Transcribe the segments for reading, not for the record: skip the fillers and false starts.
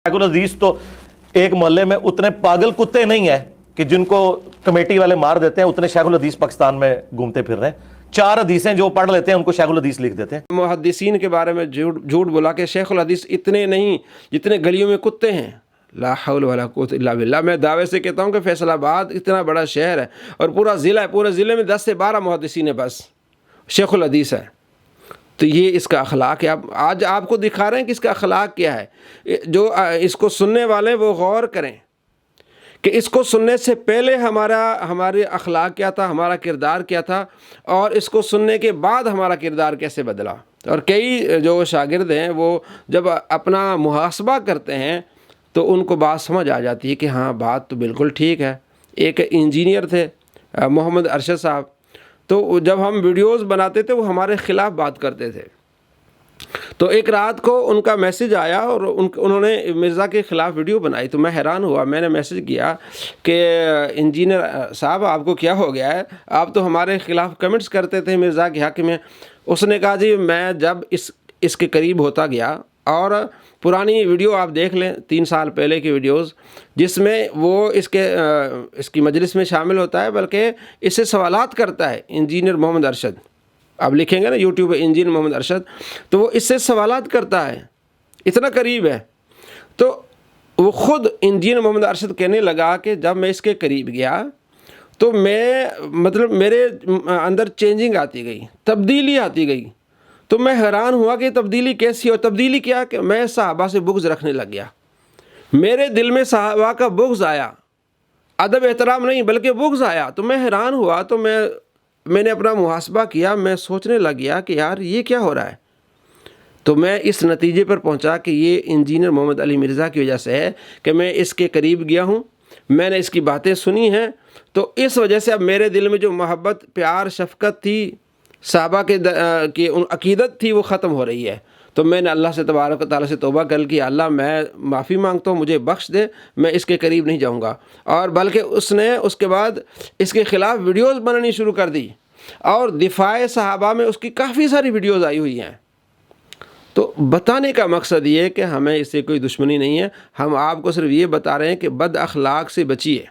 शेख उल अजीज तो एक मोहल्ले में उतने पागल कुत्ते नहीं है कि जिनको कमेटी वाले मार देते हैं, उतने शेख उल अजीज पाकिस्तान में घूमते फिर रहे हैं। 4 हदीसें जो पढ़ लेते हैं उनको शेख उल अजीज लिख देते हैं। मुहद्दिसीन के बारे में झूठ बोला कि शेख उल हदीस इतने नहीं जितने गलियों में कुत्ते हैं। ला हौल वला कुव्वत इल्ला बिल्लाह। मैं दावे से कहता हूँ कि फैसलाबाद इतना बड़ा शहर है और पूरा ज़िला है, पूरे ज़िले में 10 से 12 मुहद्दिसीन है बस, शेख उल हदीस है। तो ये इसका अखलाक है। आप आज आपको दिखा रहे हैं कि इसका अखलाक क्या है। जो इसको सुनने वाले वो गौर करें कि इसको सुनने से पहले हमारे अखलाक क्या था, हमारा किरदार क्या था, और इसको सुनने के बाद हमारा किरदार कैसे बदला। और कई जो शागिर्द हैं वो जब अपना मुहासबा करते हैं तो उनको बात समझ आ जाती है कि हाँ बात तो बिल्कुल ठीक है। एक इंजीनियर थे मोहम्मद अरशद साहब, तो जब हम वीडियोस बनाते थे वो हमारे ख़िलाफ़ बात करते थे। तो एक रात को उनका मैसेज आया और उन्होंने मिर्ज़ा के ख़िलाफ़ वीडियो बनाई। तो मैं हैरान हुआ, मैंने मैसेज किया कि इंजीनियर साहब आपको क्या हो गया है, आप तो हमारे ख़िलाफ़ कमेंट्स करते थे मिर्ज़ा के हक़ में। उसने कहा जी मैं जब इसके करीब होता गया, और पुरानी वीडियो आप देख लें 3 साल पहले की वीडियोस, जिसमें वो इसकी मजलिस में शामिल होता है, बल्कि इससे सवालात करता है इंजीनियर मोहम्मद अरशद। आप लिखेंगे ना यूट्यूब पे इंजीनियर मोहम्मद अरशद, तो वो इससे सवालात करता है, इतना करीब है। तो वो ख़ुद इंजीनियर मोहम्मद अरशद कहने लगा कि जब मैं इसके करीब गया तो मेरे अंदर चेंजिंग आती गई, तब्दीली आती गई। तो मैं हैरान हुआ कि तब्दीली कैसी हो। तब्दीली क्या कि मैं सहाबा से बुग़्ज़ रखने लग गया। मेरे दिल में सहाबा का बुग़्ज़ आया, अदब एहतराम नहीं बल्कि बुग़्ज़ आया। तो मैं हैरान हुआ, तो मैंने अपना मुहासबा किया। मैं सोचने लग गया कि यार ये क्या हो रहा है। तो मैं इस नतीजे पर पहुंचा कि ये इंजीनियर मोहम्मद अली मिर्ज़ा की वजह से है कि मैं इसके करीब गया हूं, मैंने इसकी बातें सुनी हैं। तो इस वजह से अब मेरे दिल में जो मोहब्बत, प्यार, शफ़क़त थी, सहाबा की अक़ीदत थी, वो ख़त्म हो रही है। तो मैंने अल्लाह से तबारक व तआला से तौबा कर कि अल्लाह मैं माफ़ी मांगता हूँ, मुझे बख्श दे, मैं इसके करीब नहीं जाऊँगा। और बल्कि उसने उसके बाद इसके ख़िलाफ़ वीडियोस बनानी शुरू कर दी, और दिफ़ाए सहाबा में उसकी काफ़ी सारी वीडियोस आई हुई हैं। तो बताने का मकसद ये है कि हमें इससे कोई दुश्मनी नहीं है, हम आपको सिर्फ ये बता रहे हैं कि बद अखलाक से बचिए।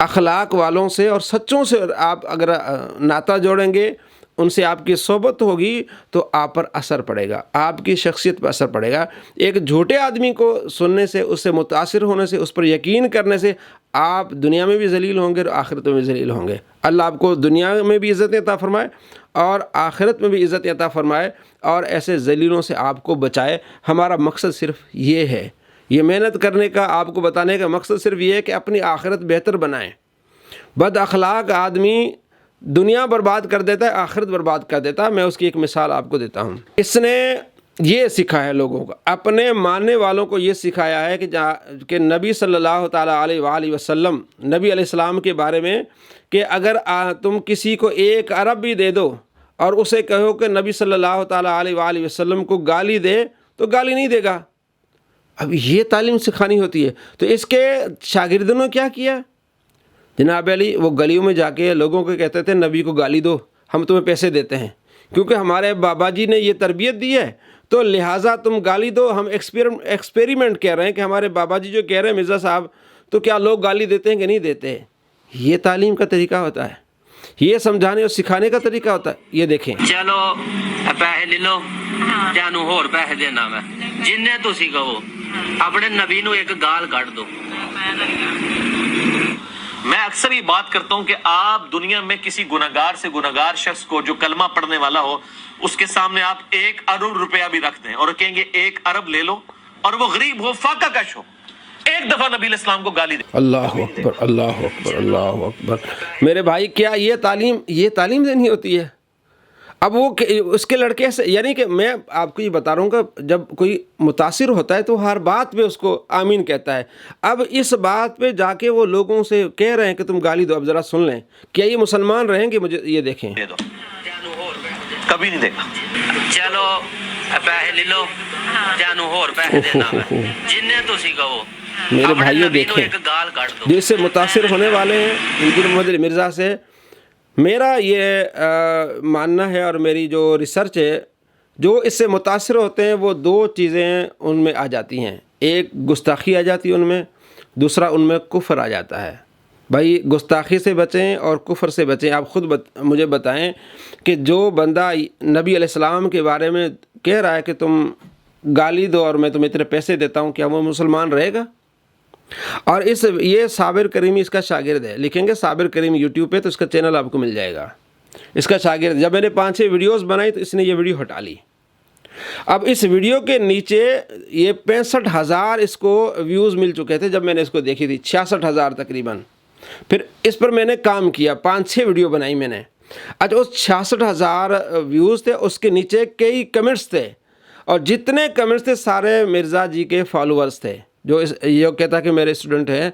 अखलाक वालों से और सच्चों से आप अगर नाता जोड़ेंगे, उनसे आपकी सोबत होगी, तो आप पर असर पड़ेगा, आपकी शख्सियत पर असर पड़ेगा। एक झूठे आदमी को सुनने से, उससे मुतासिर होने से, उस पर यकीन करने से आप दुनिया में भी ज़लील होंगे और आखिरत में भी ज़लील होंगे। अल्लाह आपको दुनिया में भी इज़्ज़त अता फ़रमाए और आखिरत में भी इज़्ज़त अता फ़रमाए, और ऐसे ज़लीलों से आपको बचाए। हमारा मकसद सिर्फ ये है, ये मेहनत करने का, आपको बताने का मकसद सिर्फ ये है कि अपनी आखिरत बेहतर बनाएं। बद अखलाक आदमी दुनिया बर्बाद कर देता है, आखिरत बर्बाद कर देता है। मैं उसकी एक मिसाल आपको देता हूँ। इसने ये सिखाया है लोगों को, अपने मानने वालों को ये सिखाया है कि नबी सल्लल्लाहु ताला अलैहि वसल्लम, नबी अलैहिस्सलाम के बारे में, कि अगर तुम किसी को 1 अरब भी दे दो और उसे कहो कि नबी सल्लल्लाहु ताला अलैहि वसल्लम को गाली दे, तो गाली नहीं देगा। अब ये तालीम सिखानी होती है। तो इसके शागिर्दों ने क्या किया, जनाब अली वो गलियों में जाके लोगों को कहते थे नबी को गाली दो, हम तुम्हें पैसे देते हैं, क्योंकि हमारे बाबा जी ने ये तरबियत दी है, तो लिहाजा तुम गाली दो। हम एक्सपेरिमेंट कह रहे हैं कि हमारे बाबा जी जो कह रहे हैं मिर्ज़ा साहब, तो क्या लोग गाली देते हैं कि नहीं देते। ये तालीम का तरीका होता है, ये समझाने और सिखाने का तरीका होता है। ये देखें, चलो पैसे ले लो, जानू होर पैसे देना मैं, जिन्ने तुसी कहो अपने नबी नू एक गाल काट दो। मैं अक्सर ये बात करता हूं कि आप दुनिया में किसी गुनहगार से गुनहगार शख्स को, जो कलमा पढ़ने वाला हो, उसके सामने आप 1 अरब रुपया भी रख दें और कहेंगे 1 अरब ले लो, और वो गरीब हो, फाका कश हो, एक दफा नबी इस्लाम को गाली दे। अल्लाह अकबर, अल्लाह अकबर, अल्लाह अकबर। मेरे भाई, क्या ये तालीम देनी होती है। अब वो उसके लड़के ऐसे, यानी कि मैं आपको ये बता रहा हूँ कि जब कोई मुतासिर होता है तो हर बात पे उसको आमीन कहता है। अब इस बात पे जाके वो लोगों से कह रहे हैं कि तुम गाली दो। अब ज़रा सुन लें, क्या ये मुसलमान रहेंगे। मुझे ये देखें, दे दो, कभी नहीं देगा। चलो पैसे ले लो, जानू होर पैसे देना मैं, जिन्ने तुसी कहो। मेरे भाइयों देखें, जिससे मुतासिर होने वाले हैं इंजीनियर मोहम्मद मिर्ज़ा से, मेरा ये मानना है और मेरी जो रिसर्च है, जो इससे मुतासिर होते हैं वो 2 चीज़ें उनमें आ जाती हैं। ایک گستاخی آ جاتی ہے ان میں، دوسرا ان میں کفر آ جاتا ہے۔ بھائی گستاخی سے بچیں اور کفر سے بچیں۔ آپ خود مجھے بتائیں کہ جو بندہ نبی علیہ السلام کے بارے میں کہہ رہا ہے کہ تم گالی دو اور میں تمہیں اتنے پیسے دیتا ہوں، کیا وہ مسلمان رہے گا؟ اور یہ صابر کریمی اس کا شاگرد ہے، لکھیں گے صابر کریم یوٹیوب پہ تو اس کا چینل آپ کو مل جائے گا، اس کا شاگرد۔ جب میں نے 5-6 ویڈیوز بنائی تو اس نے یہ ویڈیو ہٹا لی۔ اب اس ویڈیو کے نیچے یہ 65,000 اس کو ویوز مل چکے تھے جب میں نے اس کو دیکھی تھی، 66,000 تقریباً۔ پھر اس پر میں نے کام کیا، 5-6 ویڈیو بنائی میں نے۔ اچھا اس 66,000 ویوز تھے، اس کے نیچے کئی کمنٹس تھے، اور جتنے کمنٹس تھے سارے مرزا جی کے فالوورز تھے، جو یہ کہتا کہ میرے اسٹوڈنٹ ہیں،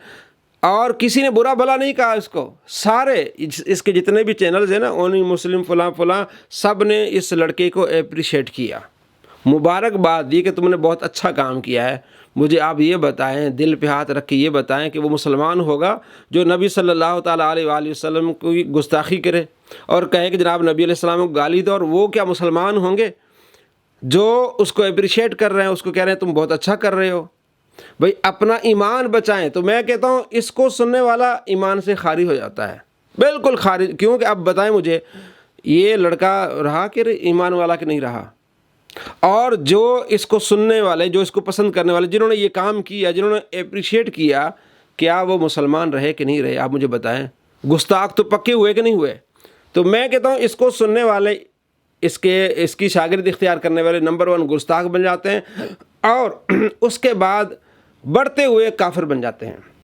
اور کسی نے برا بھلا نہیں کہا اس کو۔ سارے اس کے جتنے بھی چینلز ہیں نا، اونلی مسلم فلاں فلاں، سب نے اس لڑکے کو اپریشیٹ کیا، مبارکباد دی کہ تم نے بہت اچھا کام کیا ہے۔ مجھے آپ یہ بتائیں، دل پہ ہاتھ رکھ کے یہ بتائیں کہ وہ مسلمان ہوگا جو نبی صلی اللہ تعالیٰ علیہ وآلہ وسلم کی گستاخی کرے اور کہے کہ جناب نبی علیہ السلام کو گالی دو، اور وہ کیا مسلمان ہوں گے جو اس کو اپریشیٹ کر رہے ہیں، اس کو کہہ رہے ہیں تم بہت اچھا کر رہے ہو؟ بھئی اپنا ایمان بچائیں۔ تو میں کہتا ہوں اس کو سننے والا ایمان سے خارج ہو جاتا ہے، بالکل خارج۔ کیونکہ اب بتائیں مجھے، یہ لڑکا رہا کہ ایمان والا کہ نہیں رہا؟ اور جو اس کو سننے والے، جو اس کو پسند کرنے والے، جنہوں نے یہ کام کیا، جنہوں نے اپریشیٹ کیا، کیا وہ مسلمان رہے کہ نہیں رہے؟ آپ مجھے بتائیں۔ گستاخ تو پکے ہوئے کہ نہیں ہوئے؟ تو میں کہتا ہوں اس کو سننے والے، اس کی شاگرد اختیار کرنے والے نمبر 1 گستاخ بن جاتے ہیں، اور اس کے بعد بڑھتے ہوئے کافر بن جاتے ہیں۔